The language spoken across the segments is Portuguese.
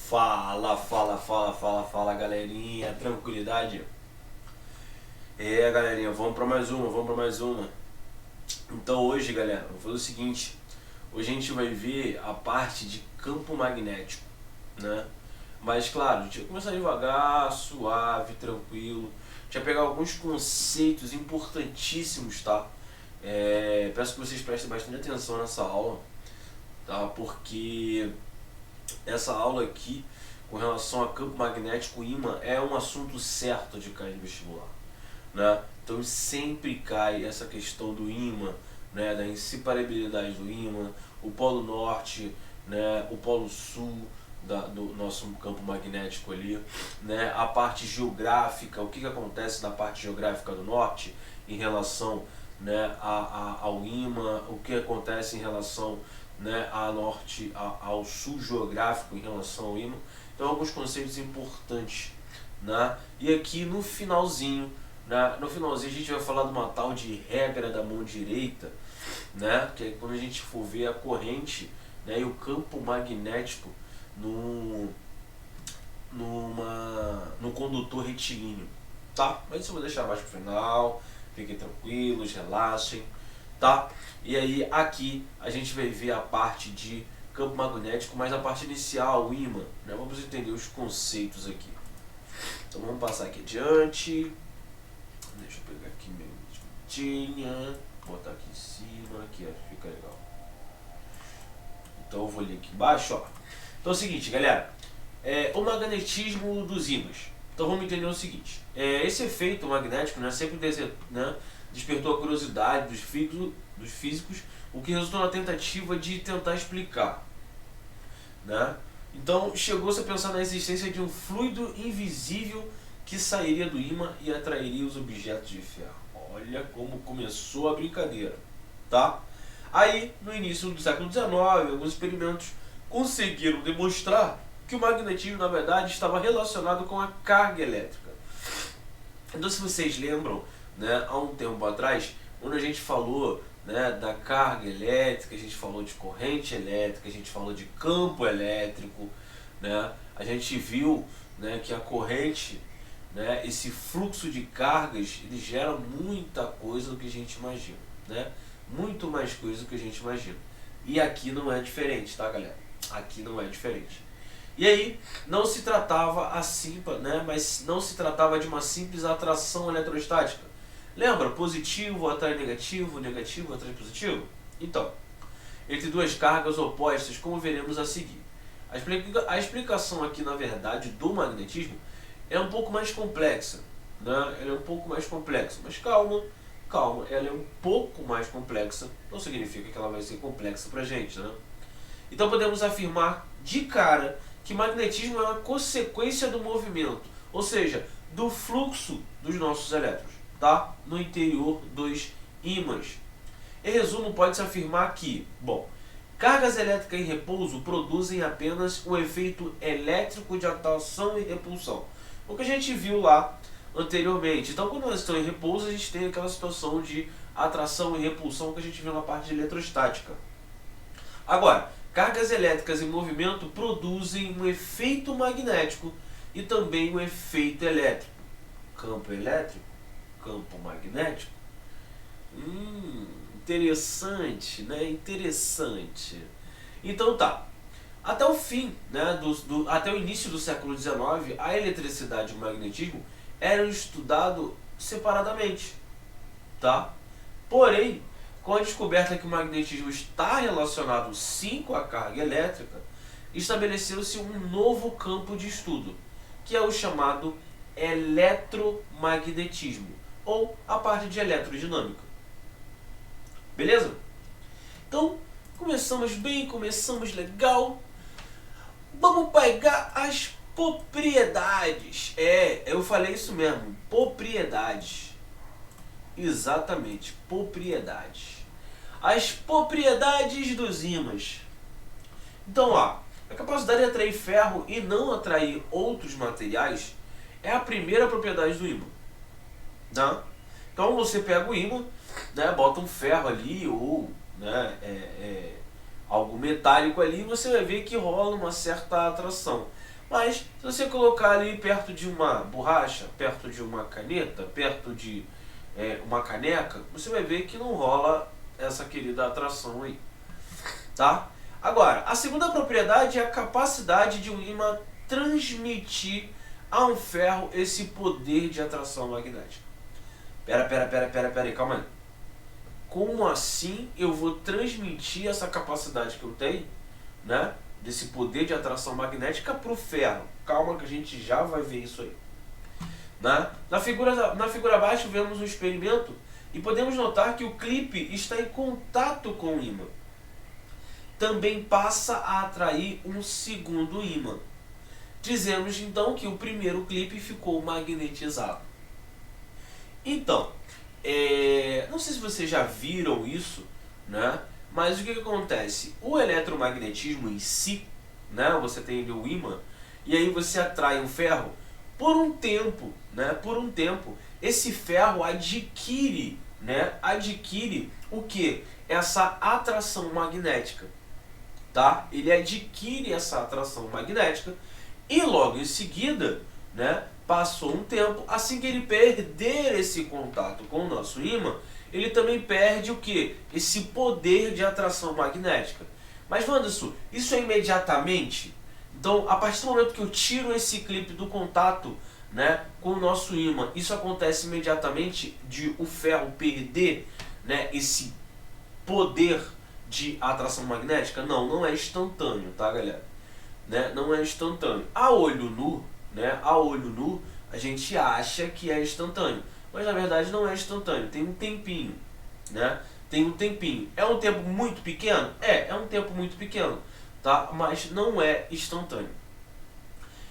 Fala, galerinha, tranquilidade? Galerinha, vamos pra mais uma. Então hoje, galera, vou fazer o seguinte. Hoje a gente vai ver a parte de campo magnético, né? Mas claro, a gente vai começar devagar, suave, tranquilo. A gente vai pegar alguns conceitos importantíssimos, tá? Peço que vocês prestem bastante atenção nessa aula, tá? Porque essa aula aqui, com relação a campo magnético ímã, é um assunto certo de cair no vestibular, né? Então sempre cai essa questão do ímã, né? Da inseparabilidade do ímã, o polo norte, né? O polo sul do nosso campo magnético ali, né? A parte geográfica, o que acontece na parte geográfica do norte em relação, né, ao ímã, o que acontece em relação, né, ao sul geográfico em relação ao ímã. Então alguns conceitos importantes, né? E aqui no finalzinho, né, a gente vai falar de uma tal de regra da mão direita, né, que é quando a gente for ver a corrente, né, e o campo magnético no condutor retilíneo, tá? Mas isso eu vou deixar mais pro final, fiquem tranquilos, relaxem, tá? E aí aqui a gente vai ver a parte de campo magnético, mas a parte inicial, o ímã, né? Vamos entender os conceitos aqui. Então vamos passar aqui adiante. Deixa eu pegar aqui minha tinta, botar aqui em cima, aqui ó, fica legal. Então eu vou ler aqui embaixo, ó. Então é o seguinte, galera, o magnetismo dos ímãs. Então vamos entender o seguinte, esse efeito magnético, né, sempre despertou a curiosidade dos físicos, o que resultou na tentativa de tentar explicar, né? Então chegou-se a pensar na existência de um fluido invisível que sairia do ímã e atrairia os objetos de ferro. Olha como começou a brincadeira, tá? Aí, no início do século XIX, alguns experimentos conseguiram demonstrar que o magnetismo, na verdade, estava relacionado com a carga elétrica. Então, se vocês lembram, né, há um tempo atrás, quando a gente falou, né, da carga elétrica, a gente falou de corrente elétrica, a gente falou de campo elétrico, né, a gente viu, né, que a corrente, né, esse fluxo de cargas, ele gera muita coisa do que a gente imagina, né, muito mais coisa do que a gente imagina. E aqui não é diferente, tá, galera? Aqui não é diferente. E aí, não se tratava assim, né, mas não se tratava de uma simples atração eletrostática. Lembra? Positivo atrai negativo, negativo atrai positivo? Então, entre duas cargas opostas, como veremos a seguir. A explicação aqui, na verdade, do magnetismo é um pouco mais complexa, né? Ela é um pouco mais complexa, mas calma, ela é um pouco mais complexa, não significa que ela vai ser complexa pra gente, né? Então podemos afirmar de cara que magnetismo é uma consequência do movimento, ou seja, do fluxo dos nossos elétrons, tá? No interior dos ímãs. Em resumo, pode-se afirmar que, bom, cargas elétricas em repouso produzem apenas um efeito elétrico de atração e repulsão, o que a gente viu lá anteriormente. Então, quando elas estão em repouso, a gente tem aquela situação de atração e repulsão que a gente viu na parte de eletrostática. Agora, cargas elétricas em movimento produzem um efeito magnético e também um efeito elétrico. Campo elétrico, campo magnético. Interessante, né? Interessante. Então tá. Até o fim, né, até o início do século XIX, a eletricidade e o magnetismo eram estudados separadamente, tá? Porém, com a descoberta que o magnetismo está relacionado sim com a carga elétrica, estabeleceu-se um novo campo de estudo, que é o chamado eletromagnetismo, ou a parte de eletrodinâmica. Beleza? Então, começamos bem, começamos legal. Vamos pegar as propriedades. Eu falei isso mesmo, propriedades. Exatamente, propriedades. As propriedades dos ímãs. Então, ó, a capacidade de atrair ferro e não atrair outros materiais é a primeira propriedade do ímã, né? Então você pega o ímã, né, bota um ferro ali ou, né, algo metálico ali, você vai ver que rola uma certa atração. Mas se você colocar ali perto de uma borracha, perto de uma caneta, perto de uma caneca, você vai ver que não rola essa querida atração aí, tá? Agora, a segunda propriedade é a capacidade de um ímã transmitir a um ferro esse poder de atração magnética. Pera aí, calma aí. Como assim eu vou transmitir essa capacidade que eu tenho, né, desse poder de atração magnética para o ferro? Calma que a gente já vai ver isso aí. Né? Na figura abaixo vemos um experimento e podemos notar que o clipe está em contato com o ímã. Também passa a atrair um segundo ímã. Dizemos então que o primeiro clipe ficou magnetizado. Então, não sei se vocês já viram isso, né? Mas o que acontece? O eletromagnetismo em si, né? Você tem ali o ímã, e aí você atrai um ferro por um tempo, né? Por um tempo, esse ferro adquire, né? Adquire o que? Essa atração magnética, tá? Ele adquire essa atração magnética e logo em seguida, né? Passou um tempo, assim que ele perder esse contato com o nosso ímã, ele também perde o que? Esse poder de atração magnética. Mas, Wanderson, isso é imediatamente? Então, a partir do momento que eu tiro esse clipe do contato, né, com o nosso ímã, isso acontece imediatamente de o ferro perder, né, esse poder de atração magnética? Não, não é instantâneo, tá, galera? Né? Não é instantâneo. A olho nu, né? A olho nu, a gente acha que é instantâneo, mas na verdade não é instantâneo, tem um tempinho, né? Tem um tempinho. É um tempo muito pequeno? É um tempo muito pequeno, tá? Mas não é instantâneo.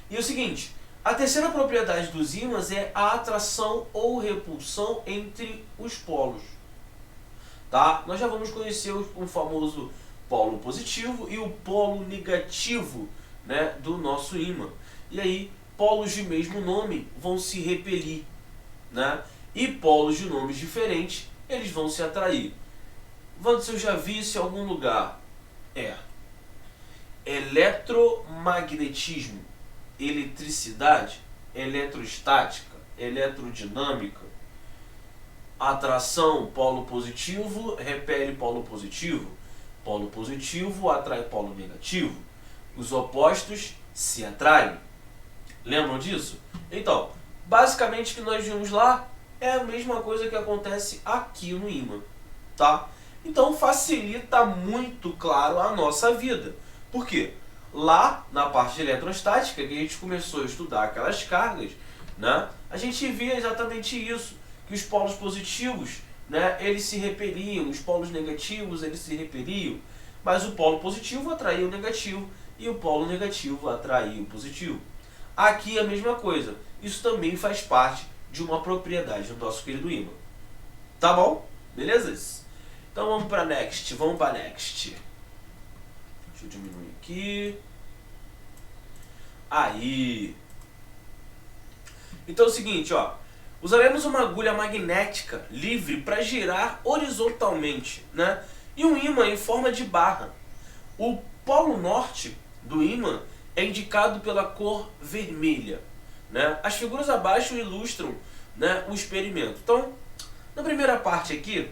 E o seguinte, a terceira propriedade dos ímãs é a atração ou repulsão entre os polos, tá? Nós já vamos conhecer o famoso polo positivo e o polo negativo, né, do nosso ímã. E aí, polos de mesmo nome vão se repelir, né? E polos de nomes diferentes, eles vão se atrair. Wanderson, eu já vi isso em algum lugar. Eletromagnetismo, eletricidade, eletrostática, eletrodinâmica, atração, polo positivo, repele polo positivo atrai polo negativo, os opostos se atraem. Lembram disso? Então, basicamente o que nós vimos lá é a mesma coisa que acontece aqui no ímã, tá? Então facilita muito, claro, a nossa vida. Por quê? Lá na parte de eletrostática, que a gente começou a estudar aquelas cargas, né, a gente via exatamente isso, que os polos positivos, né, eles se repeliam, os polos negativos eles se repeliam, mas o polo positivo atraía o negativo e o polo negativo atraía o positivo. Aqui é a mesma coisa. Isso também faz parte de uma propriedade do nosso querido ímã. Tá bom? Beleza? Então vamos para next. Deixa eu diminuir aqui. Aí. Então é o seguinte, ó. Usaremos uma agulha magnética livre para girar horizontalmente, né? E um ímã em forma de barra. O polo norte do ímã é indicado pela cor vermelha, né? As figuras abaixo ilustram, né, o experimento. Então, na primeira parte aqui,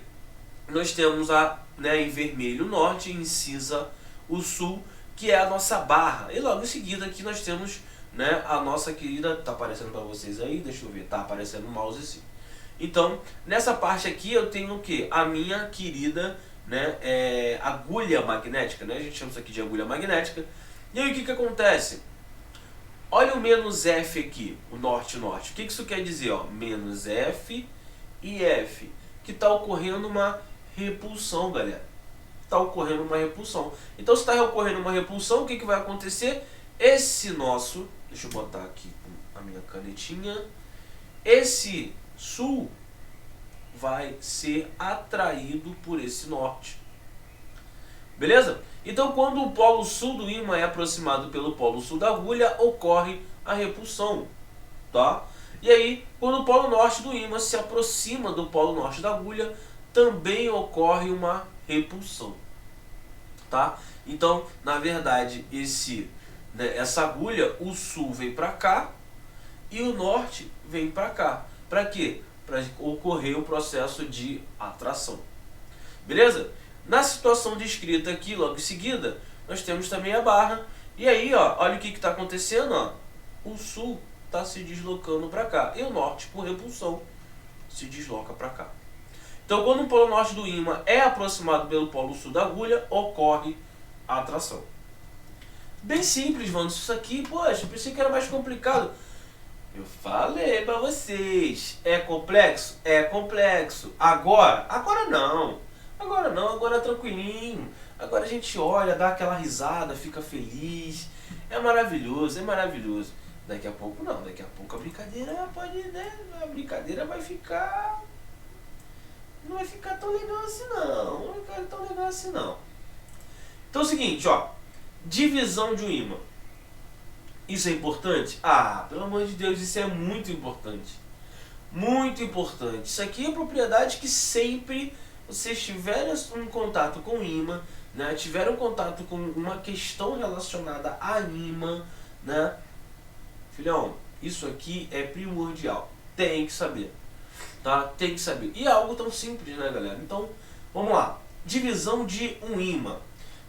nós temos em vermelho o norte e em cinza o sul, que é a nossa barra. E logo em seguida aqui nós temos, né, a nossa querida, tá aparecendo para vocês aí, deixa eu ver, tá aparecendo o mouse sim. Então, nessa parte aqui eu tenho o que? A minha querida, né, agulha magnética, né? A gente chama isso aqui de agulha magnética. E aí o que acontece? Olha o menos F aqui, o norte-norte. O que isso quer dizer? Ó? Menos F e F. Que está ocorrendo uma repulsão, galera. Está ocorrendo uma repulsão. Então, se está ocorrendo uma repulsão, o que vai acontecer? Esse nosso... Deixa eu botar aqui a minha canetinha. Esse sul vai ser atraído por esse norte. Beleza? Então, quando o polo sul do ímã é aproximado pelo polo sul da agulha, ocorre a repulsão, tá? E aí, quando o polo norte do ímã se aproxima do polo norte da agulha, também ocorre uma repulsão, tá? Então, na verdade, esse né, essa agulha, o sul vem para cá e o norte vem para cá. Para quê? Para ocorrer o processo de atração. Beleza? Na situação descrita aqui, logo em seguida, nós temos também a barra. E aí, ó, olha o que está acontecendo. Ó. O sul está se deslocando para cá. E o norte, por repulsão, se desloca para cá. Então, quando o polo norte do ímã é aproximado pelo polo sul da agulha, ocorre a atração. Bem simples, mano. Isso aqui, poxa, eu pensei que era mais complicado. Eu falei pra vocês. É complexo? É complexo. Agora não. Agora é tranquilinho. Agora a gente olha, dá aquela risada, fica feliz. É maravilhoso, é maravilhoso. Daqui a pouco não, daqui a pouco a brincadeira pode, né? A brincadeira vai ficar... Não vai ficar tão legal assim não. Não vai ficar tão legal assim não. Então é o seguinte, ó. Divisão de um ímã. Isso é importante? Ah, pelo amor de Deus, isso é muito importante. Muito importante. Isso aqui é propriedade que sempre vocês tiverem um contato com o ímã, né? Tiveram contato com uma questão relacionada a ímã, né? Filhão, isso aqui é primordial. Tem que saber. Tá? Tem que saber. E é algo tão simples, né, galera? Então, vamos lá. Divisão de um ímã.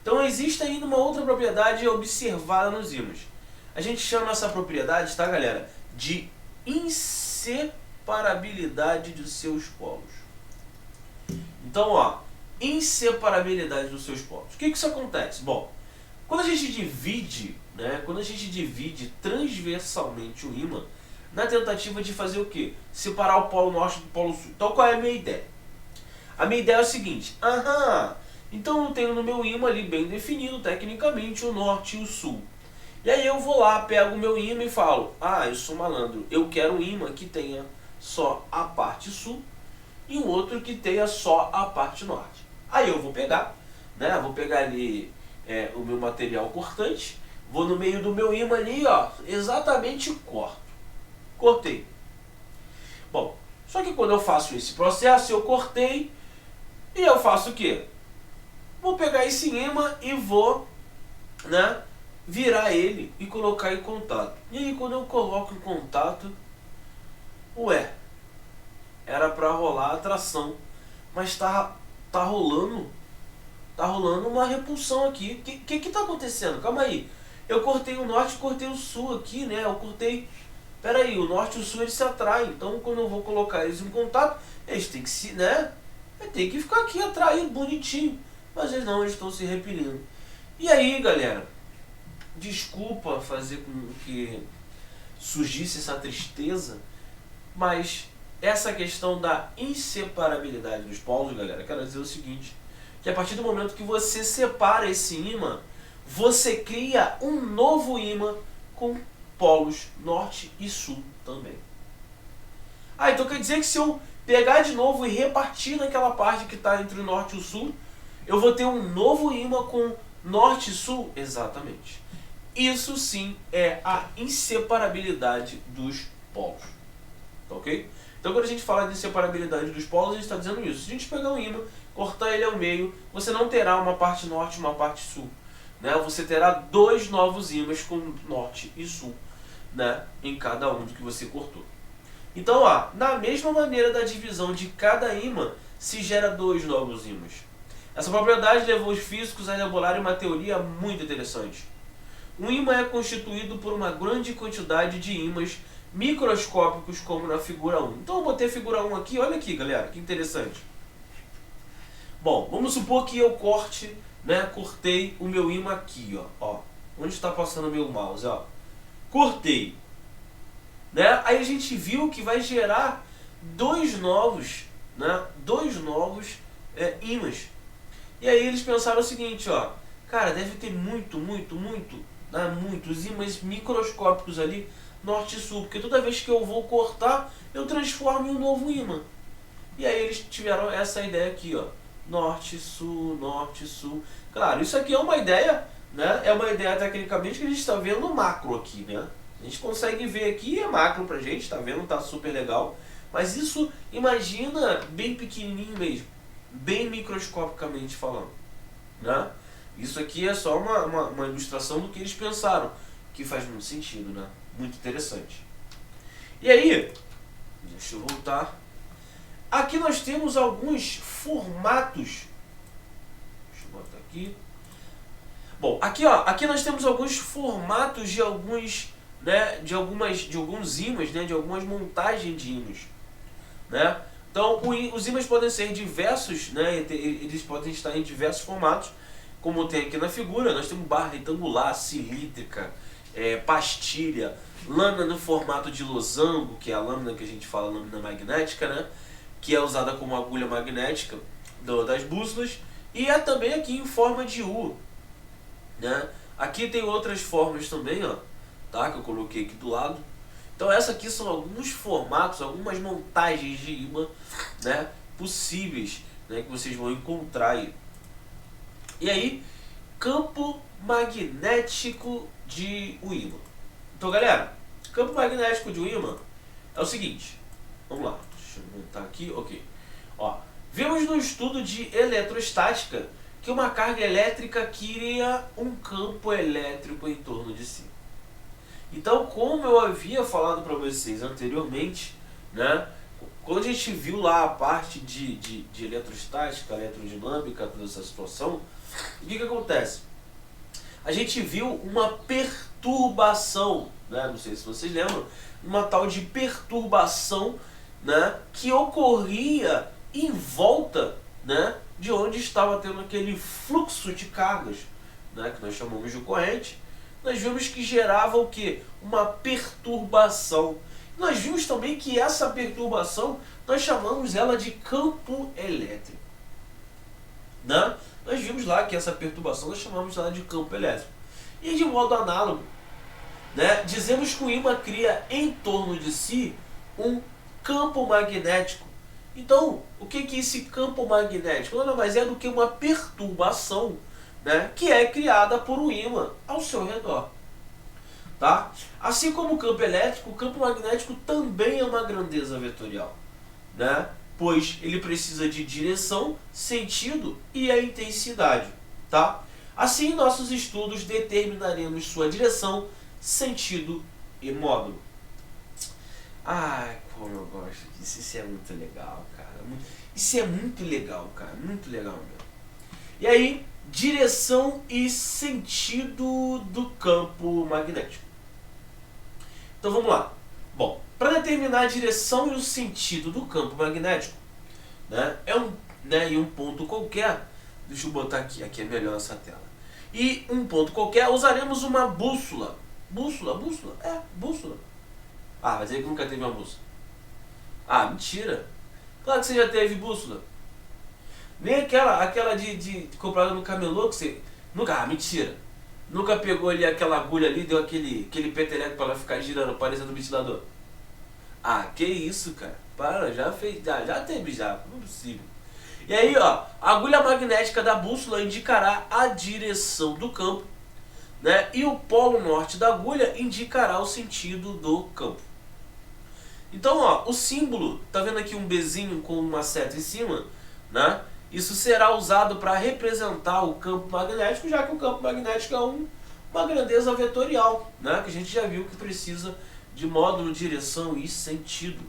Então, existe ainda uma outra propriedade observada nos ímãs. A gente chama essa propriedade, tá, galera? De inseparabilidade dos seus polos. Então, ó, inseparabilidade dos seus polos. O que isso acontece? Bom, quando a gente divide, né? Quando a gente divide transversalmente o ímã, na tentativa de fazer o quê? Separar o polo norte do polo sul. Então, qual é a minha ideia? A minha ideia é o seguinte. Então eu tenho no meu ímã ali bem definido, tecnicamente, o norte e o sul. E aí eu vou lá, pego o meu ímã e falo, eu sou malandro, eu quero um ímã que tenha só a parte sul e um outro que tenha só a parte norte. Aí eu vou pegar, né? Vou pegar ali o meu material cortante, vou no meio do meu ímã ali, ó, exatamente corto. Cortei. Bom, só que quando eu faço esse processo, eu cortei e eu faço o quê? Vou pegar esse ímã e vou, né, virar ele e colocar em contato. E aí quando eu coloco em contato, era para rolar a atração, mas tá rolando uma repulsão aqui. Que tá acontecendo? Calma aí. Eu cortei o norte e cortei o sul aqui, né? Eu cortei... Pera aí, o norte e o sul eles se atraem. Então quando eu vou colocar eles em contato, eles têm que se, né? Tem que ficar aqui atraído, bonitinho. Mas eles não, eles estão se repelindo. E aí, galera, desculpa fazer com que surgisse essa tristeza, mas essa questão da inseparabilidade dos polos, galera, quero dizer o seguinte, que a partir do momento que você separa esse ímã, você cria um novo ímã com polos norte e sul também. Então quer dizer que se eu pegar de novo e repartir naquela parte que está entre o norte e o sul, eu vou ter um novo ímã com norte e sul? Exatamente. Isso sim é a inseparabilidade dos polos. Tá ok? Então quando a gente fala de inseparabilidade dos polos, a gente está dizendo isso. Se a gente pegar um ímã, cortar ele ao meio, você não terá uma parte norte e uma parte sul. Né? Você terá dois novos ímãs com norte e sul, né, em cada um do que você cortou. Então, na mesma maneira da divisão de cada ímã, se gera dois novos ímãs. Essa propriedade levou os físicos a elaborarem uma teoria muito interessante. Um ímã é constituído por uma grande quantidade de ímãs microscópicos, como na figura 1. Então eu botei a figura 1 aqui, olha aqui, galera, que interessante. Bom, vamos supor que eu cortei o meu ímã aqui, ó. Onde está passando o meu mouse, ó. Cortei. Né? Aí a gente viu que vai gerar dois novos ímãs. E aí eles pensaram o seguinte, ó. Cara, deve ter muitos ímãs microscópicos ali, norte e sul. Porque toda vez que eu vou cortar, eu transformo em um novo ímã. E aí eles tiveram essa ideia aqui, ó. Norte, sul, norte, sul. Claro, isso aqui é uma ideia, né? É uma ideia tecnicamente que a gente está vendo no macro aqui, né? A gente consegue ver aqui, é macro pra gente, tá vendo? Tá super legal. Mas isso, imagina bem pequenininho mesmo. Bem microscopicamente falando, né? Isso aqui é só uma ilustração do que eles pensaram. que faz muito sentido, né? Muito interessante. E aí, deixa eu voltar. Aqui nós temos alguns formatos. Deixa eu botar aqui. Bom, aqui nós temos alguns formatos de alguns, né, de alguns ímãs, né, de algumas montagens de ímãs, né? Então, os ímãs podem ser diversos, né, eles podem estar em diversos formatos, como tem aqui na figura. Nós temos barra retangular, cilíndrica, pastilha, lâmina no formato de losango, que é a lâmina que a gente fala, lâmina magnética, né, que é usada como agulha magnética das bússolas, e é também aqui em forma de U, né? Aqui tem outras formas também, ó, tá, que eu coloquei aqui do lado. Então essa aqui são alguns formatos, algumas montagens de ímã, né, possíveis, né, que vocês vão encontrar aí. E aí, campo magnético de um ímã. Então, galera, campo magnético de um ímã é o seguinte. Vamos lá, deixa eu montar aqui, ok. Ó, vimos no estudo de eletrostática que uma carga elétrica cria um campo elétrico em torno de si. Então, como eu havia falado para vocês anteriormente, né, quando a gente viu lá a parte de eletrostática, eletrodinâmica, toda essa situação, o que acontece? A gente viu uma perturbação, né, não sei se vocês lembram, uma tal de perturbação, né, que ocorria em volta, né, de onde estava tendo aquele fluxo de cargas, né, que nós chamamos de corrente. Nós vimos que gerava o quê? Uma perturbação. Nós vimos também que essa perturbação, nós chamamos ela de campo elétrico, né? Nós vimos lá que essa perturbação nós chamamos ela de campo elétrico. E de modo análogo, né, dizemos que o ímã cria em torno de si um campo magnético. Então, o que é esse campo magnético? Nada mais é do que uma perturbação, né, que é criada por um ímã ao seu redor. Tá? Assim como o campo elétrico, o campo magnético também é uma grandeza vetorial, né? Pois ele precisa de direção, sentido e a intensidade. Tá? Assim, em nossos estudos determinaremos sua direção, sentido e módulo. Ai, como eu gosto disso. Isso é muito legal, cara. Isso é muito legal, cara. Muito legal mesmo. E aí, direção e sentido do campo magnético. Então vamos lá. Bom, para determinar a direção e o sentido do campo magnético, né, em um ponto qualquer, deixa eu botar aqui é melhor essa tela. E um ponto qualquer, usaremos uma bússola. Bússola? É, bússola. Ah, vai dizer que nunca teve uma bússola. Ah, mentira. Claro que você já teve bússola. Nem aquela de comprada no camelô que você... Nunca, mentira. Nunca pegou ali aquela agulha ali, deu aquele peteleco pra ela ficar girando, parecendo um ventilador. Ah, que isso, cara. Para, já fez, já teve já, não é possível. E aí, ó, a agulha magnética da bússola indicará a direção do campo, né? E o polo norte da agulha indicará o sentido do campo. Então, ó, o símbolo, tá vendo aqui um Bzinho com uma seta em cima, né? Isso será usado para representar o campo magnético, já que o campo magnético é uma grandeza vetorial, né? Que a gente já viu que precisa de módulo, direção e sentido,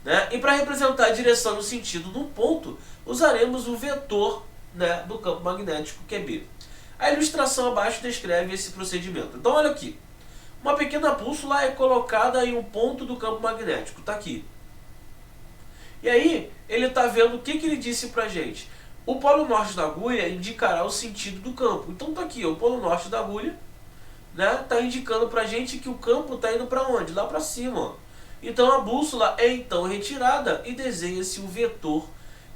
né? E para representar a direção e o sentido de um ponto, usaremos o vetor, né, do campo magnético, que é B. A ilustração abaixo descreve esse procedimento. Então, olha aqui. Uma pequena bússola é colocada em um ponto do campo magnético. Está aqui. E aí, ele está vendo o que ele disse para a gente. O polo norte da agulha indicará o sentido do campo. Então está aqui, o polo norte da agulha, né, está indicando para a gente que o campo está indo para onde? Lá para cima. Ó. Então a bússola é então retirada e desenha-se o vetor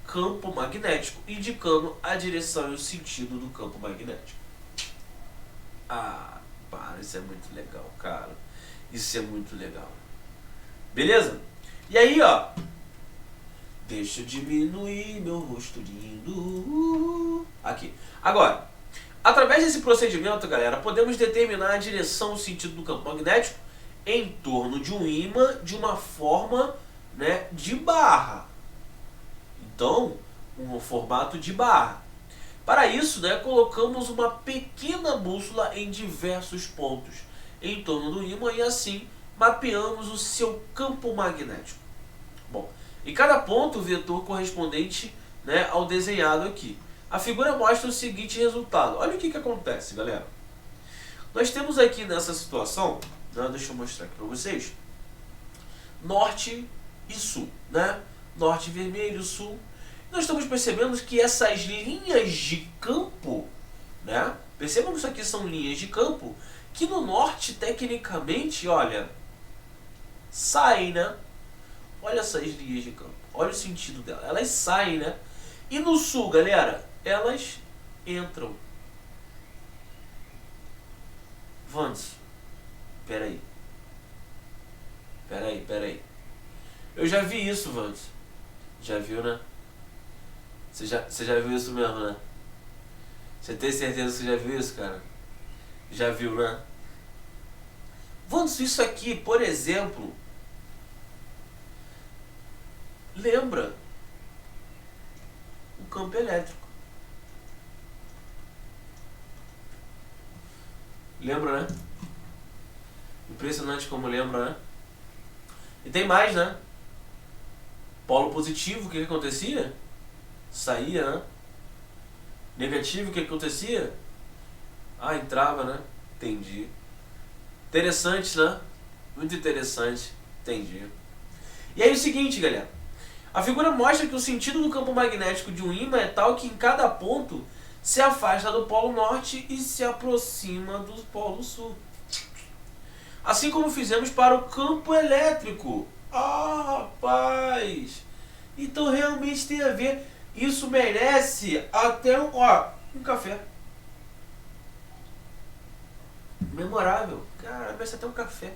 campo magnético, indicando a direção e o sentido do campo magnético. Ah, para, isso é muito legal, cara. Isso é muito legal. Beleza? E aí, ó. Deixa eu diminuir meu rosto lindo. Aqui. Agora, através desse procedimento, galera, podemos determinar a direção e o sentido do campo magnético em torno de um ímã de uma forma, né, de barra. Então, um formato de barra. Para isso, né, colocamos uma pequena bússola em diversos pontos. em torno do ímã e assim mapeamos o seu campo magnético. Bom, em cada ponto o vetor correspondente, né, ao desenhado aqui. A figura mostra o seguinte resultado. Olha o que acontece, galera. Nós temos aqui nessa situação, né, deixa eu mostrar aqui para vocês, norte e sul, né? Norte vermelho, sul. Nós estamos percebendo que essas linhas de campo, né? Percebam que isso aqui são linhas de campo que no norte, tecnicamente, olha, saem, né? Olha essas linhas de campo. Olha o sentido dela. Elas saem, né? E no sul, galera, elas entram. Vans, peraí. Eu já vi isso, Vans. Já viu, né? Você já viu isso mesmo, né? Você tem certeza que você já viu isso, cara? Já viu, né? Vans, isso aqui, por exemplo, lembra o campo elétrico. Lembra, né? Impressionante como lembra, né? E tem mais, né? Polo positivo, o que acontecia? Saía, né? Negativo, o que acontecia? Ah, entrava, né? Entendi. Interessante, né? Muito interessante. Entendi. E aí o seguinte, galera. A figura mostra que o sentido do campo magnético de um ímã é tal que em cada ponto se afasta do polo norte e se aproxima do polo sul. Assim como fizemos para o campo elétrico. Ah, rapaz! Então realmente tem a ver. Isso merece até um café. Memorável. Cara, merece até um café.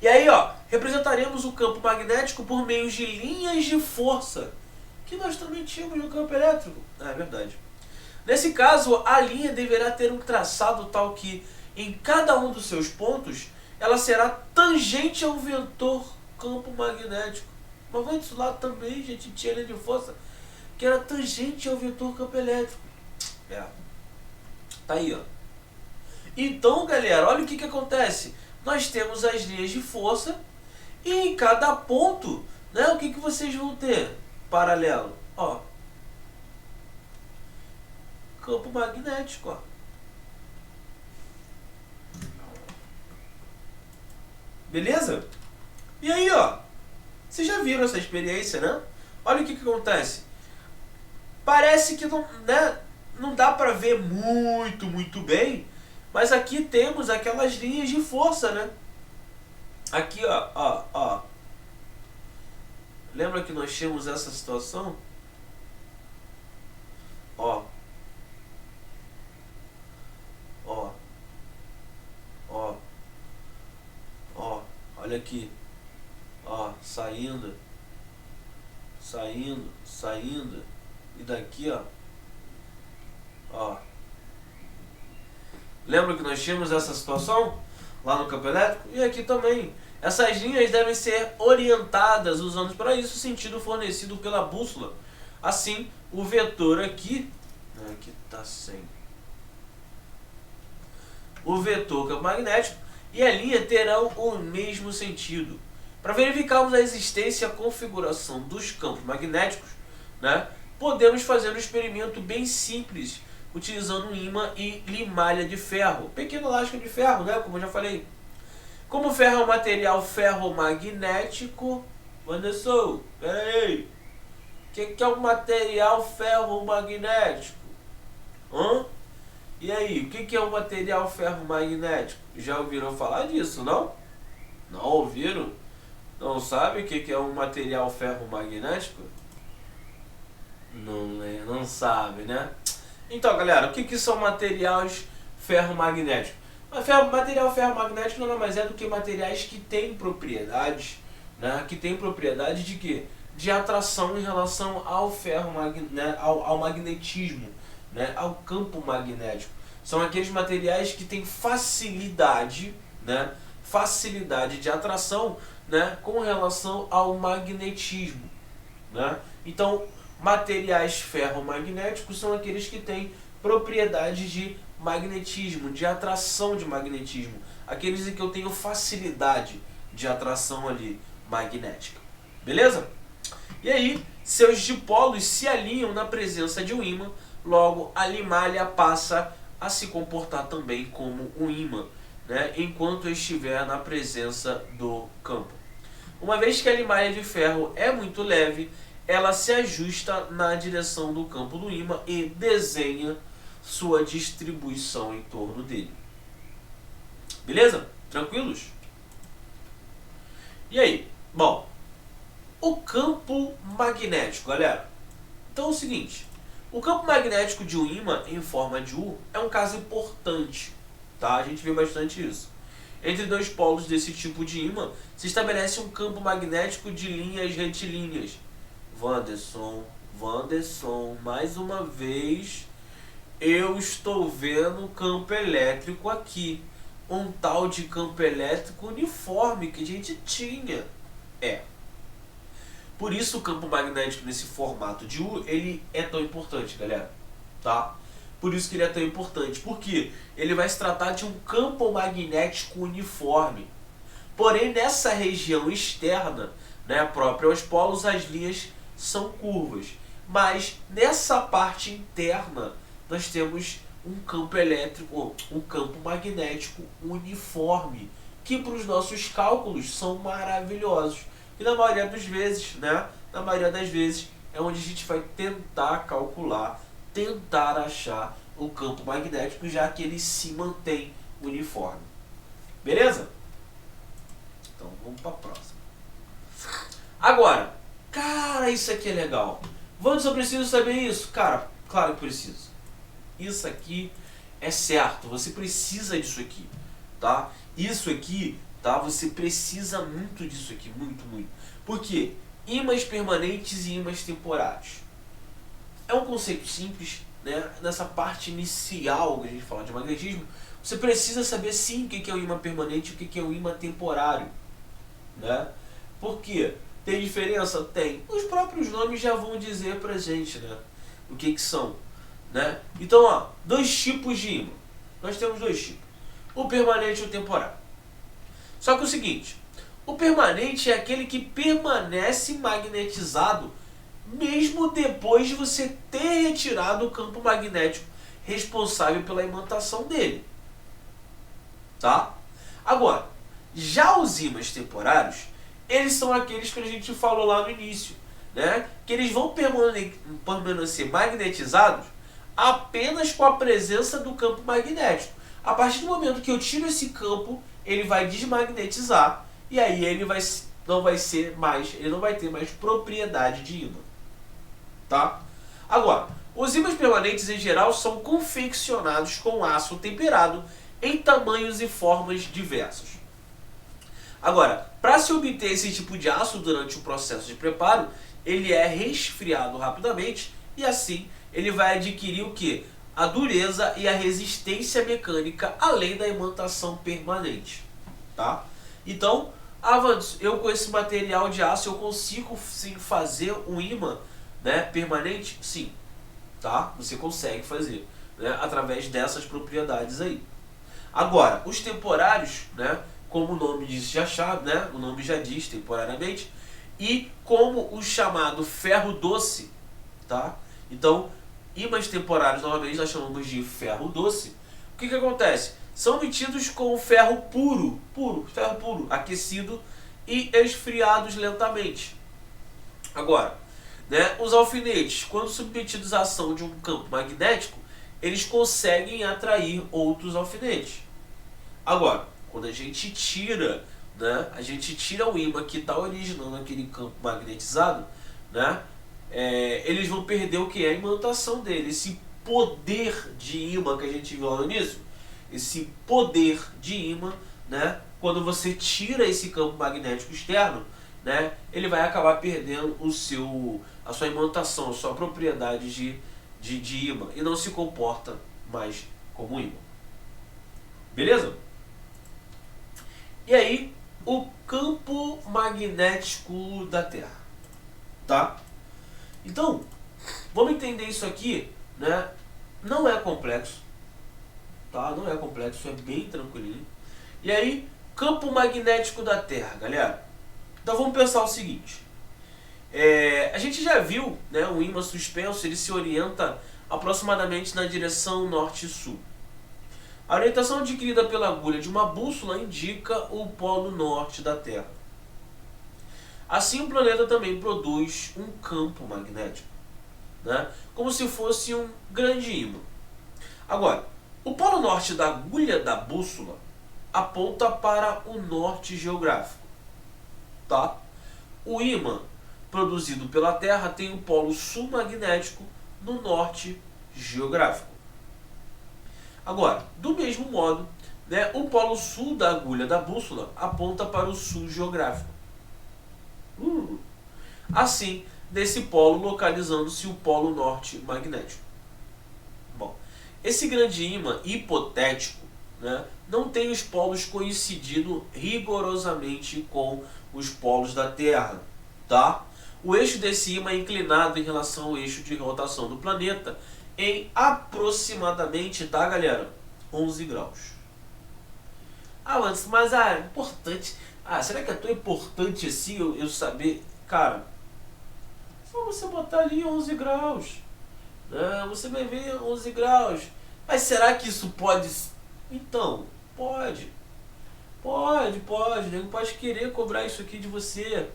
E aí, representaremos o campo magnético por meio de linhas de força, que nós também tínhamos no campo elétrico. É verdade. Nesse caso, a linha deverá ter um traçado tal que, em cada um dos seus pontos, ela será tangente ao vetor campo magnético. Mas antes lá também, gente, tinha linha de força que era tangente ao vetor campo elétrico. Tá aí, Então, galera, olha o que acontece. Nós temos as linhas de força e em cada ponto, né, o que vocês vão ter? Paralelo. Campo magnético, Beleza? E aí, vocês já viram essa experiência, né? Olha o que acontece. Parece que não, né, não dá pra ver muito bem, mas aqui temos aquelas linhas de força, né? Aqui, ó. Lembra que nós tínhamos essa situação? Olha aqui. Saindo. E daqui, Lembra que nós tínhamos essa situação lá no campo elétrico? E aqui também. Essas linhas devem ser orientadas usando para isso o sentido fornecido pela bússola. Assim, o vetor aqui tá sem. O vetor campo magnético e a linha terão o mesmo sentido. Para verificarmos a existência e a configuração dos campos magnéticos, né, podemos fazer um experimento bem simples, utilizando um ímã e limalha de ferro. Pequena elástica de ferro, né, como eu já falei. Como o ferro é um material ferromagnético... Anderson, peraí. O que é um material ferromagnético? E aí, o que é um material ferromagnético? Já ouviram falar disso, não? Não ouviram? Não sabe o que é um material ferromagnético? Não sabe, né? Então, galera, o que são materiais ferromagnéticos? Material ferromagnético nada mais é do que materiais que têm propriedades, né? Que têm propriedade de quê? De atração em relação ao ao magnetismo, né? Ao campo magnético. São aqueles materiais que têm facilidade, né? Facilidade de atração, né? Com relação ao magnetismo, né? Então, materiais ferromagnéticos são aqueles que têm propriedades de magnetismo, de atração de magnetismo. aqueles em que eu tenho facilidade de atração ali magnética. Beleza? E aí, seus dipolos se alinham na presença de um ímã, logo a limalha passa a se comportar também como um ímã, né, enquanto estiver na presença do campo. Uma vez que a limalha de ferro é muito leve, ela se ajusta na direção do campo do ímã e desenha sua distribuição em torno dele. Beleza? Tranquilos? E aí? Bom, o campo magnético, galera. Então é o seguinte, o campo magnético de um ímã em forma de U é um caso importante, tá? A gente vê bastante isso. Entre dois polos desse tipo de ímã se estabelece um campo magnético de linhas retilíneas. Wanderson, mais uma vez eu estou vendo campo elétrico aqui. Um tal de campo elétrico uniforme que a gente tinha. Por isso o campo magnético nesse formato de U, ele é tão importante, galera. Tá? Por isso que ele é tão importante. Porque ele vai se tratar de um campo magnético uniforme. Porém, nessa região externa, né, própria aos polos, as linhas são curvas. Mas nessa parte interna, nós temos um campo elétrico, um campo magnético uniforme, que para os nossos cálculos são maravilhosos. E na maioria das vezes, né, na maioria das vezes, é onde a gente vai tentar calcular, tentar achar o campo magnético, já que ele se mantém uniforme. Beleza? Então vamos para a próxima. Agora, cara, isso aqui é legal. Vamos, eu preciso saber isso? Cara, claro que preciso. Isso aqui é certo, você precisa disso aqui, tá? Isso aqui, tá? Você precisa muito disso aqui, muito. Por quê? Ímãs permanentes e ímãs temporários. É um conceito simples, né? Nessa parte inicial que a gente fala de magnetismo, você precisa saber sim o que é um ímã permanente e o que é um ímã temporário, né? Por quê? Tem diferença? Tem. Os próprios nomes já vão dizer pra gente, né, o que são, né? Então, ó, dois tipos de ímã. Nós temos dois tipos. O permanente e o temporário. Só que é o seguinte, o permanente é aquele que permanece magnetizado mesmo depois de você ter retirado o campo magnético responsável pela imantação dele. Tá? Agora, já os ímãs temporários, eles são aqueles que a gente falou lá no início, né? Que eles vão permanecer magnetizados apenas com a presença do campo magnético. A partir do momento que eu tiro esse campo, ele vai desmagnetizar e aí ele não vai ter mais propriedade de ímã. Tá? Agora, os ímãs permanentes em geral são confeccionados com aço temperado em tamanhos e formas diversos. Agora, para se obter esse tipo de aço durante o processo de preparo, ele é resfriado rapidamente e assim ele vai adquirir o que? A dureza e a resistência mecânica, além da imantação permanente. Tá? Então, eu com esse material de aço eu consigo sim fazer um ímã, né, permanente? Sim. Tá? Você consegue fazer, né, através dessas propriedades aí. Agora, os temporários, né, como o nome diz, o nome já diz, temporariamente, e como o chamado ferro doce, tá? Então, ímãs temporários, normalmente nós chamamos de ferro doce. O que acontece? São obtidos com ferro puro, aquecido e esfriados lentamente. Agora, né, os alfinetes, quando submetidos à ação de um campo magnético, eles conseguem atrair outros alfinetes. Agora, quando a gente tira, né, o ímã que está originando aquele campo magnetizado, né, eles vão perder o que é a imantação dele, esse poder de ímã que a gente viu lá no início, esse poder de ímã, né, quando você tira esse campo magnético externo, né, ele vai acabar perdendo a sua imantação, a sua propriedade de ímã e não se comporta mais como ímã. Beleza? E aí, o campo magnético da Terra, tá? Então, vamos entender isso aqui, né? Não é complexo, tá? Não é complexo, é bem tranquilinho. E aí, campo magnético da Terra, galera. Então vamos pensar o seguinte. A gente já viu, né, o ímã suspenso, ele se orienta aproximadamente na direção norte-sul. A orientação adquirida pela agulha de uma bússola indica o polo norte da Terra. Assim, o planeta também produz um campo magnético, né, como se fosse um grande ímã. Agora, o polo norte da agulha da bússola aponta para o norte geográfico, tá? O ímã produzido pela Terra tem o polo sul magnético no norte geográfico. Agora, do mesmo modo, né, o polo sul da agulha da bússola aponta para o sul geográfico. Assim, desse polo localizando-se o polo norte magnético. Bom, esse grande ímã hipotético, né, não tem os polos coincidindo rigorosamente com os polos da Terra, tá? O eixo desse ímã é inclinado em relação ao eixo de rotação do planeta em aproximadamente, tá, galera? 11 graus. Mas é importante. Será que é tão importante assim eu saber? Cara, só você botar ali 11 graus. Você vai ver 11 graus. Mas será que isso pode... Então, pode. Pode. Nego pode querer cobrar isso aqui de você,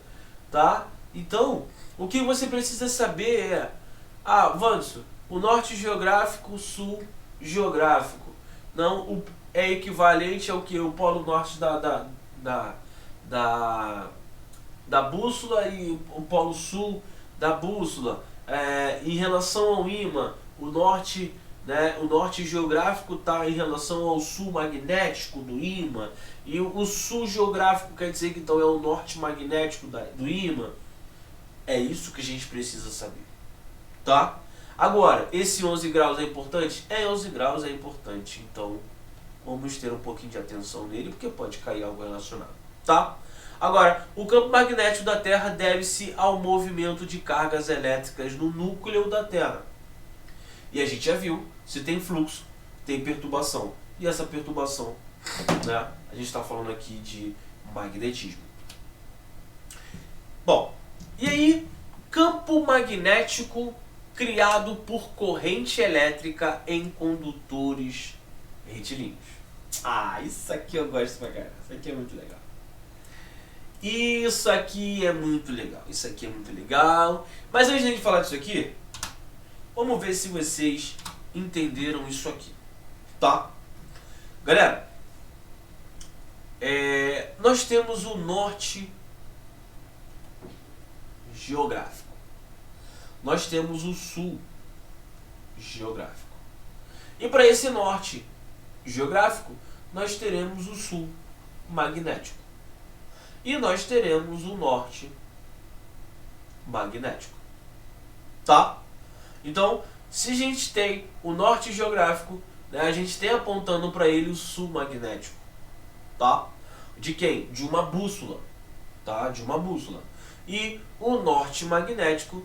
tá? Então, o que você precisa saber é... Vanso, o norte geográfico, o sul geográfico. Não, é equivalente ao que? O polo norte da bússola e o polo sul da bússola. Em relação ao ímã, o norte geográfico está em relação ao sul magnético do ímã, e o sul geográfico quer dizer que então é o norte magnético do ímã. É isso que a gente precisa saber, tá? Agora, esse 11 graus é importante? 11 graus é importante, então vamos ter um pouquinho de atenção nele, porque pode cair algo relacionado, tá? Agora, o campo magnético da Terra deve-se ao movimento de cargas elétricas no núcleo da Terra. E a gente já viu, se tem fluxo, tem perturbação. E essa perturbação, né, a gente está falando aqui de magnetismo. Bom, e aí, campo magnético criado por corrente elétrica em condutores retilíneos. Isso aqui eu gosto pra caramba. Isso aqui é muito legal. Isso aqui é muito legal. Mas antes de falar disso aqui, vamos ver se vocês entenderam isso aqui, tá? Galera, nós temos o norte geográfico. Nós temos o sul geográfico. E para esse norte geográfico, nós teremos o sul magnético. E nós teremos o norte magnético. Tá? Então, se a gente tem o norte geográfico, né, a gente tem apontando para ele o sul magnético. Tá? De quem? De uma bússola. Tá? De uma bússola. E o norte magnético,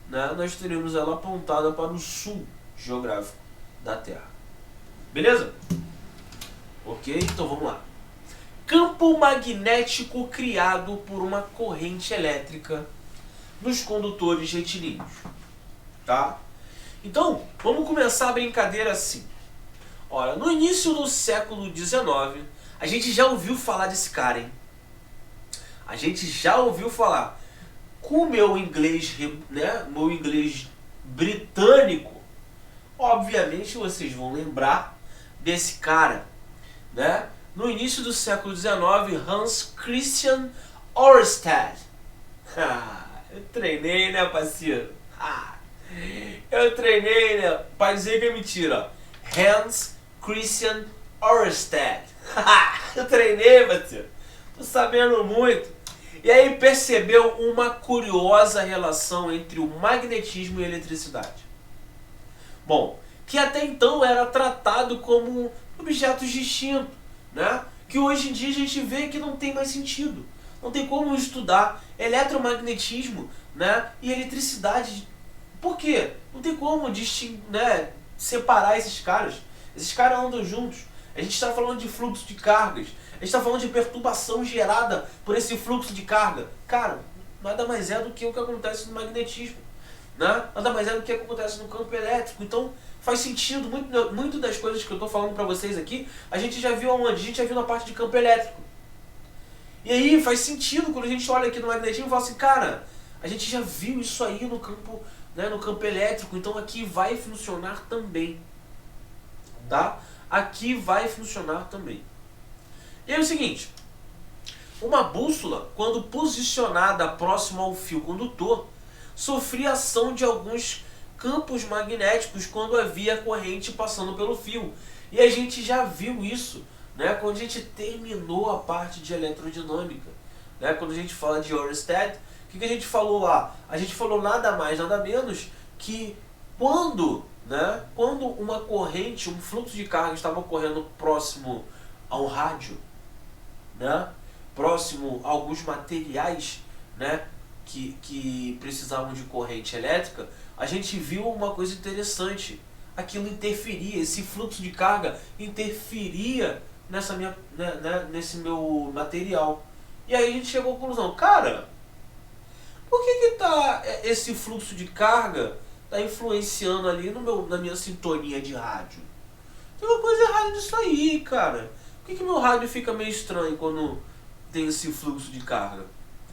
né, nós teremos ela apontada para o sul geográfico da Terra. Beleza? Ok? Então vamos lá. Campo magnético criado por uma corrente elétrica nos condutores retilíneos. Tá? Então, vamos começar a brincadeira assim. Olha, no início do século XIX, a gente já ouviu falar desse cara, hein? A gente já ouviu falar. Com o meu inglês, né, meu inglês britânico, obviamente vocês vão lembrar desse cara, né? No início do século XIX, Hans Christian Ørsted. Eu treinei, né, parceiro? Eu treinei, né? Pra dizer que é mentira. Hans Christian Ørsted. Eu treinei, parceiro. Tô sabendo muito. E aí percebeu uma curiosa relação entre o magnetismo e a eletricidade. Bom, que até então era tratado como objetos distintos, né? Que hoje em dia a gente vê que não tem mais sentido. Não tem como estudar eletromagnetismo, né, e eletricidade. Por quê? Não tem como separar esses caras. Esses caras andam juntos. A gente está falando de fluxo de cargas. A gente está falando de perturbação gerada por esse fluxo de carga. Cara, nada mais é do que o que acontece no magnetismo, né? Nada mais é do que o que acontece no campo elétrico. Então faz sentido, muito das coisas que eu estou falando para vocês aqui, a gente já viu aonde? A gente já viu na parte de campo elétrico. E aí faz sentido quando a gente olha aqui no magnetismo e fala assim, cara, a gente já viu isso aí no campo, né, no campo elétrico, então aqui vai funcionar também. Tá? Aqui vai funcionar também. E aí é o seguinte, uma bússola, quando posicionada próximo ao fio condutor, sofria ação de alguns campos magnéticos quando havia corrente passando pelo fio. E a gente já viu isso, né, quando a gente terminou a parte de elerodinâmica. Né, quando a gente fala de Ørsted, o que a gente falou lá? A gente falou nada mais, nada menos que quando uma corrente, um fluxo de carga estava ocorrendo próximo a um rádio, né, próximo a alguns materiais, né, que precisavam de corrente elétrica, a gente viu uma coisa interessante. Aquilo interferia, esse fluxo de carga interferia nesse meu material. E aí a gente chegou à conclusão, cara, por que esse fluxo de carga está influenciando ali na minha sintonia de rádio? Tem uma coisa errada nisso aí, cara. Por que meu rádio fica meio estranho quando tem esse fluxo de carga?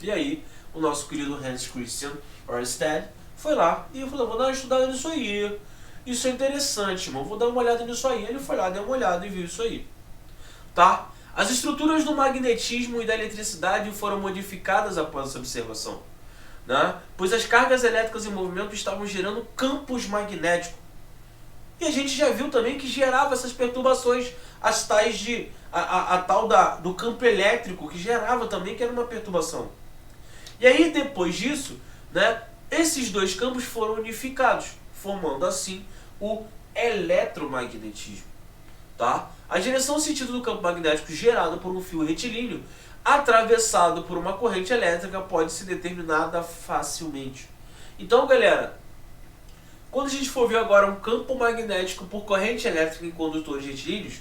E aí, o nosso querido Hans Christian Ørsted foi lá e falou, vou dar uma estudada nisso aí. Isso é interessante, irmão. Vou dar uma olhada nisso aí. Ele foi lá, deu uma olhada e viu isso aí. Tá? As estruturas do magnetismo e da eletricidade foram modificadas após essa observação, né? Pois as cargas elétricas em movimento estavam gerando campos magnéticos. E a gente já viu também que gerava essas perturbações, as tais de a tal do campo elétrico, que gerava também, que era uma perturbação. E aí, depois disso, né, esses dois campos foram unificados, formando assim o eletromagnetismo. Tá? A direção e sentido do campo magnético gerado por um fio retilíneo atravessado por uma corrente elétrica pode ser determinada facilmente. Então, galera, quando a gente for ver agora um campo magnético por corrente elétrica em condutores retilíneos,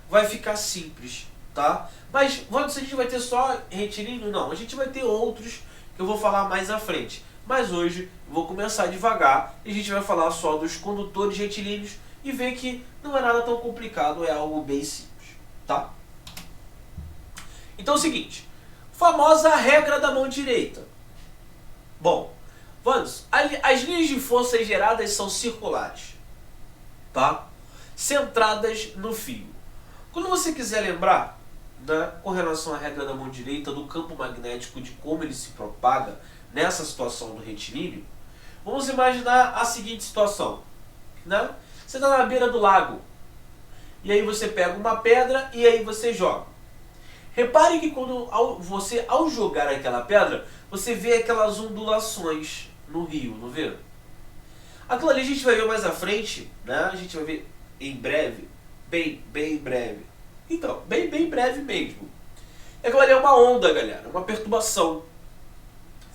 vai ficar simples, tá? Mas a gente vai ter só retilíneo? Não, a gente vai ter outros que eu vou falar mais à frente. Mas hoje eu vou começar devagar e a gente vai falar só dos condutores retilíneos e ver que não é nada tão complicado, é algo bem simples, tá? Então é o seguinte, famosa regra da mão direita. Bom, vamos, as linhas de força geradas são circulares, tá? Centradas no fio. Quando você quiser lembrar, né, com relação à regra da mão direita, do campo magnético, de como ele se propaga nessa situação do retilíneo, vamos imaginar a seguinte situação, né? Você está na beira do lago, e aí você pega uma pedra e aí você joga. Repare que ao jogar aquela pedra, você vê aquelas ondulações no rio, não vê? Aquilo ali a gente vai ver mais à frente, né? A gente vai ver em breve, bem breve. Então, bem breve mesmo. Aquilo ali é uma onda, galera, uma perturbação,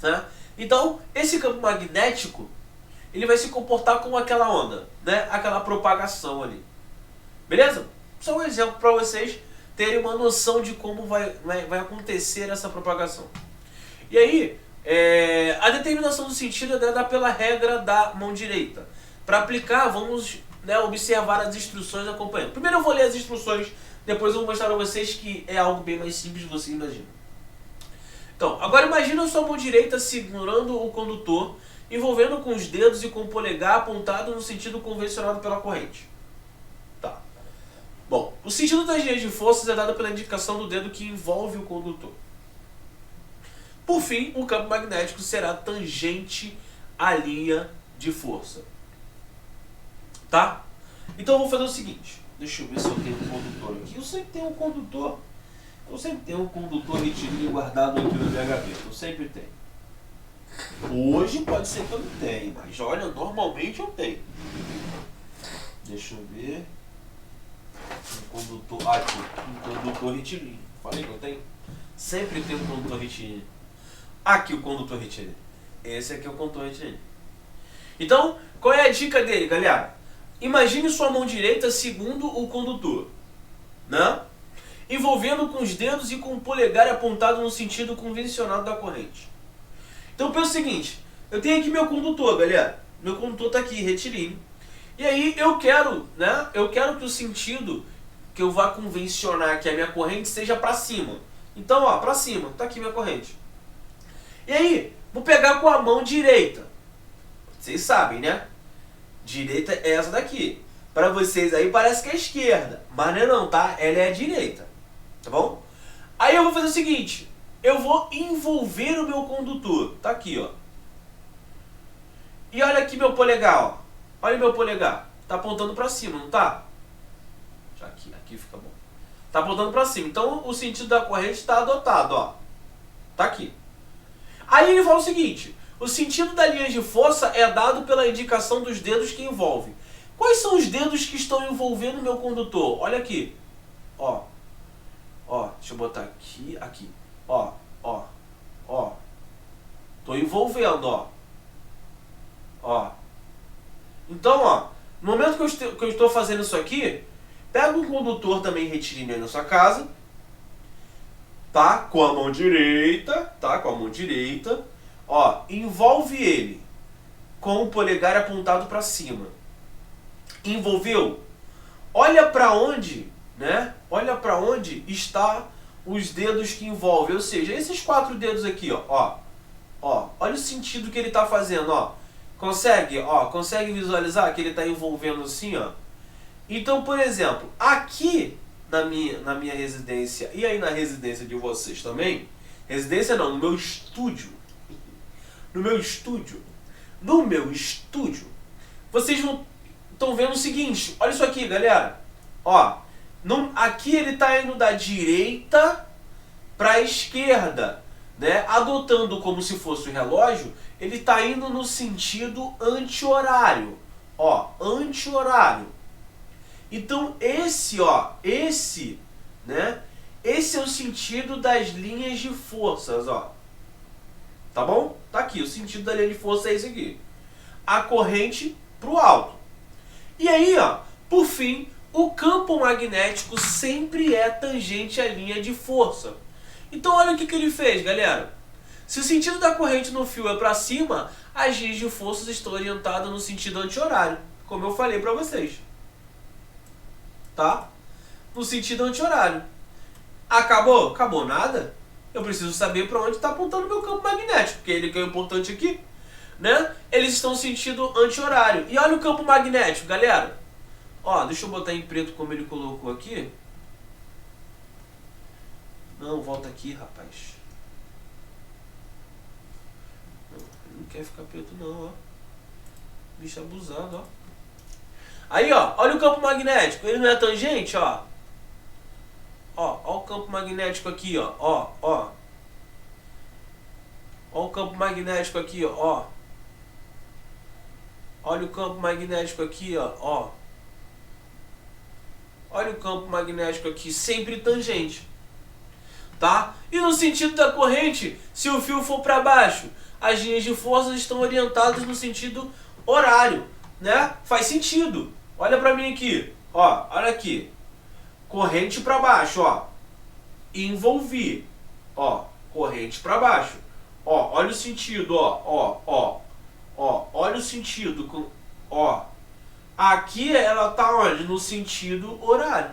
né? Então, esse campo magnético, ele vai se comportar como aquela onda, né? Aquela propagação ali. Beleza? Só um exemplo para vocês terem uma noção de como vai acontecer essa propagação. E aí, a determinação do sentido é dada pela regra da mão direita. Para aplicar, vamos, né, observar as instruções acompanhando. Primeiro eu vou ler as instruções, depois eu vou mostrar para vocês que é algo bem mais simples do que você imagina. Então, agora imagina a sua mão direita segurando o condutor, envolvendo com os dedos e com o polegar apontado no sentido convencionado pela corrente. Tá. Bom, o sentido das linhas de forças é dado pela indicação do dedo que envolve o condutor. Por fim, o campo magnético será tangente à linha de força. Tá? Então eu vou fazer o seguinte. Deixa eu ver se eu tenho um condutor aqui. Eu sempre tenho um condutor. Eu sempre tenho um condutor retilíneo guardado aqui no VHB. Eu sempre tenho. Hoje pode ser que eu não tenha, mas olha, normalmente eu tenho. Deixa eu ver. Um condutor. Aqui, um condutor retilíneo. Falei que eu tenho? Sempre tenho um condutor retilíneo. Aqui o condutor retilíneo. Esse aqui é o condutor retilíneo. Então, qual é a dica dele, galera? Imagine sua mão direita segundo o condutor. né? Envolvendo com os dedos e com o polegar apontado no sentido convencional da corrente. Então pensa o seguinte, eu tenho aqui meu condutor, galera. Meu condutor está aqui, retilíneo. E aí eu quero, né? Eu quero que o sentido que eu vá convencionar que a minha corrente seja para cima. Então, ó, para cima, tá aqui minha corrente. E aí, vou pegar com a mão direita. Vocês sabem, né? Direita é essa daqui. Para vocês aí parece que é esquerda, mas não é não, tá? Ela é a direita, tá bom? Aí eu vou fazer o seguinte, eu vou envolver o meu condutor. Tá aqui, ó. E olha aqui meu polegar, ó. Olha meu polegar. Tá apontando para cima, não tá? Já aqui fica bom. Tá apontando para cima. Então o sentido da corrente está adotado, ó. Tá aqui. Aí ele fala o seguinte, o sentido da linha de força é dado pela indicação dos dedos que envolvem. Quais são os dedos que estão envolvendo o meu condutor? Olha aqui. Ó. Ó, deixa eu botar aqui, aqui. Ó, ó, ó. Tô envolvendo, ó. Ó. Então, ó, no momento que eu estou fazendo isso aqui, pega um condutor também retilíneo aí na sua casa, tá? Com a mão direita, tá? Com a mão direita. Ó, envolve ele com o polegar apontado para cima. Envolveu? Olha para onde, né? Olha para onde está os dedos que envolvem, ou seja, esses 4 dedos aqui, ó. Ó, olha o sentido que ele está fazendo, ó. Consegue, ó, consegue visualizar que ele está envolvendo assim, ó? Então, por exemplo, aqui na minha residência e aí na residência de vocês também, residência não, no meu estúdio, vocês estão vendo o seguinte, olha isso aqui, galera, ó, aqui ele está indo da direita para a esquerda, né? Adotando como se fosse o relógio, ele está indo no sentido anti-horário, ó, anti-horário. Então esse é o sentido das linhas de forças, ó. Tá bom? Tá aqui, o sentido da linha de força é esse aqui. A corrente pro alto. E aí, ó, por fim, o campo magnético sempre é tangente à linha de força. Então olha o que ele fez, galera. Se o sentido da corrente no fio é para cima, as linhas de forças estão orientadas no sentido anti-horário, como eu falei para vocês. Tá? No sentido anti-horário. Acabou? Acabou nada? Eu preciso saber para onde está apontando o meu campo magnético, porque ele que é o importante aqui, né? Eles estão no sentido anti-horário. E olha o campo magnético, galera. Ó, deixa eu botar em preto como ele colocou aqui. Não, volta aqui, rapaz. Não quer ficar preto não, ó. Bicho abusado, ó. Aí, ó, olha o campo magnético. Ele não é tangente, ó. Ó o campo magnético aqui, ó. Ó o campo magnético aqui, ó. Olha o campo magnético aqui, ó. Olha o campo magnético aqui, sempre tangente. Tá? E no sentido da corrente, se o fio for para baixo, as linhas de forças estão orientadas no sentido horário, né? Faz sentido. Olha para mim aqui, ó, olha aqui. Corrente para baixo, ó. Envolvi, ó, corrente para baixo. Ó, olha o sentido, ó, olha o sentido, ó. Aqui ela tá onde? No sentido horário.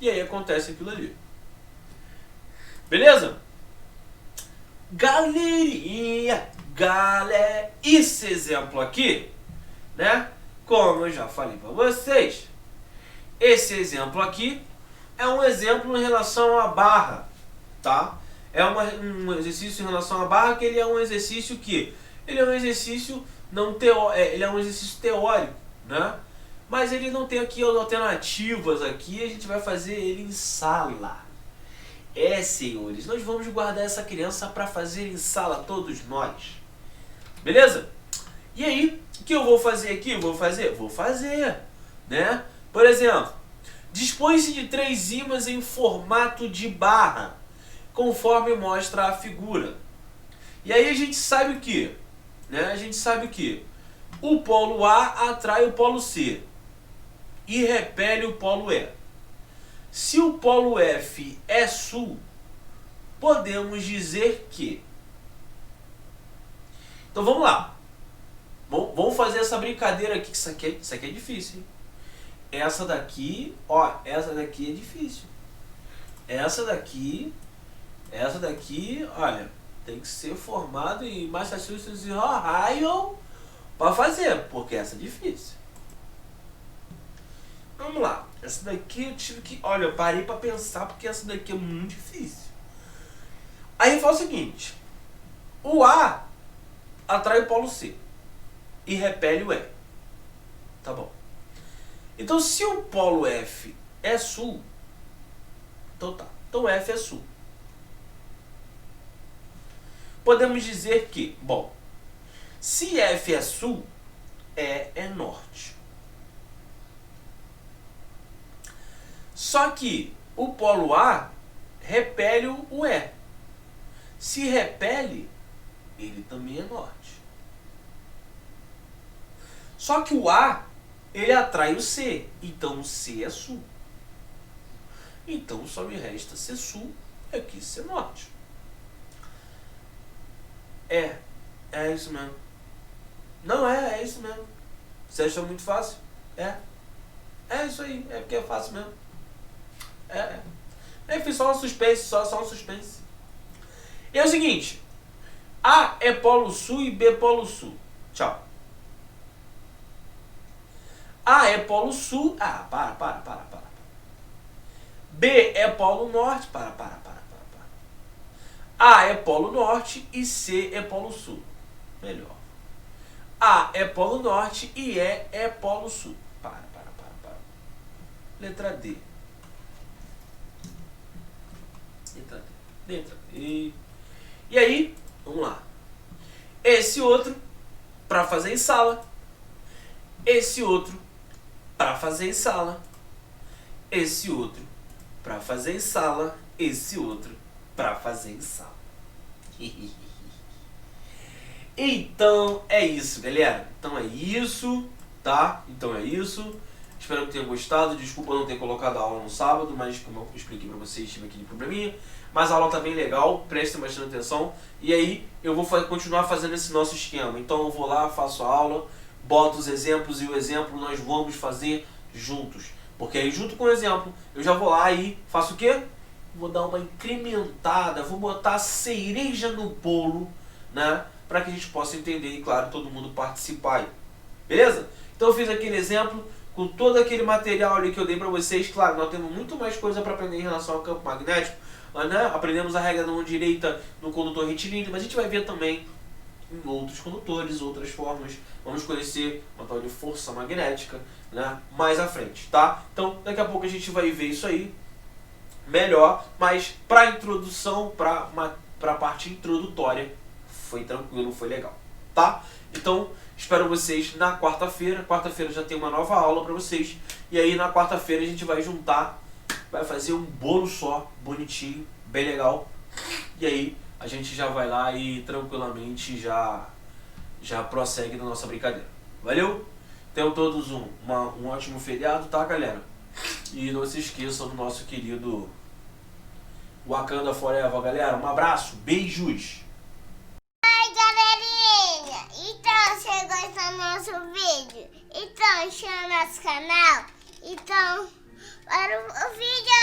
E aí acontece aquilo ali. Beleza? Galerinha, esse exemplo aqui, né? Como eu já falei para vocês, esse exemplo aqui é um exemplo em relação à barra, tá? É um exercício em relação à barra que ele é um exercício que ele é um exercício ele é um exercício teórico, né? Mas ele não tem aqui alternativas aqui, a gente vai fazer ele em sala. Senhores, nós vamos guardar essa criança para fazer em sala, todos nós. Beleza? E aí, o que eu vou fazer aqui? Vou fazer, né? Por exemplo, dispõe-se de 3 ímãs em formato de barra, conforme mostra a figura. E aí a gente sabe o que? Né? A gente sabe o que? O polo A atrai o polo C e repele o polo E. se o polo F é sul, podemos dizer que... Então vamos lá. Vamos fazer essa brincadeira aqui, que isso aqui é difícil, hein? Essa daqui, ó, essa daqui é difícil. Essa daqui, olha, tem que ser formado em Massachusetts e Ohio para fazer, porque essa é difícil. Vamos lá. Essa daqui eu tive que... Olha, eu parei para pensar porque essa daqui é muito difícil. Aí fala o seguinte. O A atrai o polo C e repele o E. Tá bom. Então, se o polo F é sul, então tá. Então F é sul. Podemos dizer que, bom, se F é sul, E é norte. Só que o polo A repele o E. Se repele, ele também é norte. Só que o A, ele atrai o C. Então o C é sul. Então só me resta ser sul e aqui ser norte. É isso mesmo. Não é isso mesmo. Você achou muito fácil? É isso aí, é porque é fácil mesmo. Fiz só um suspense, só um suspense. E é o seguinte, A é polo sul e B é polo sul. Tchau. A é polo sul. Para. B é polo norte. Para. A é polo norte e C é polo sul. Melhor. A é polo norte e E é polo sul. Para. Letra D. Letra D. E aí, vamos lá. Esse outro para fazer em sala. Esse outro para fazer em sala. Esse outro para fazer em sala. Esse outro para fazer em sala. Então é isso, galera. Então é isso, tá? Então é isso. Espero que tenham gostado. Desculpa não ter colocado a aula no sábado, mas como eu expliquei pra vocês, tive aquele probleminha. Mas a aula tá bem legal, prestem bastante atenção. E aí eu vou continuar fazendo esse nosso esquema. Então eu vou lá, faço a aula, boto os exemplos e o exemplo nós vamos fazer juntos. Porque aí junto com o exemplo, eu já vou lá e faço o quê? Vou dar uma incrementada, vou botar a cereja no bolo, né? Para que a gente possa entender e, claro, todo mundo participar aí. Beleza? Então eu fiz aquele exemplo com todo aquele material ali que eu dei para vocês. Claro, nós temos muito mais coisa para aprender em relação ao campo magnético, né? Aprendemos a regra da mão direita no condutor retilíneo, mas a gente vai ver também em outros condutores, outras formas. Vamos conhecer uma tal de força magnética, né? Mais à frente, tá? Então, daqui a pouco a gente vai ver isso aí melhor, mas para introdução, para a parte introdutória, foi tranquilo, foi legal, tá? Então, espero vocês na quarta-feira. Quarta-feira já tem uma nova aula para vocês. E aí na quarta-feira a gente vai juntar, vai fazer um bolo só, bonitinho, bem legal. E aí a gente já vai lá e tranquilamente já prossegue na nossa brincadeira. Valeu? Tenham todos um ótimo feriado, tá, galera? E não se esqueçam do nosso querido Wakanda Forever, galera. Um abraço, beijos! Então, você gostou do nosso vídeo? Então, chama nosso canal. Então, para o vídeo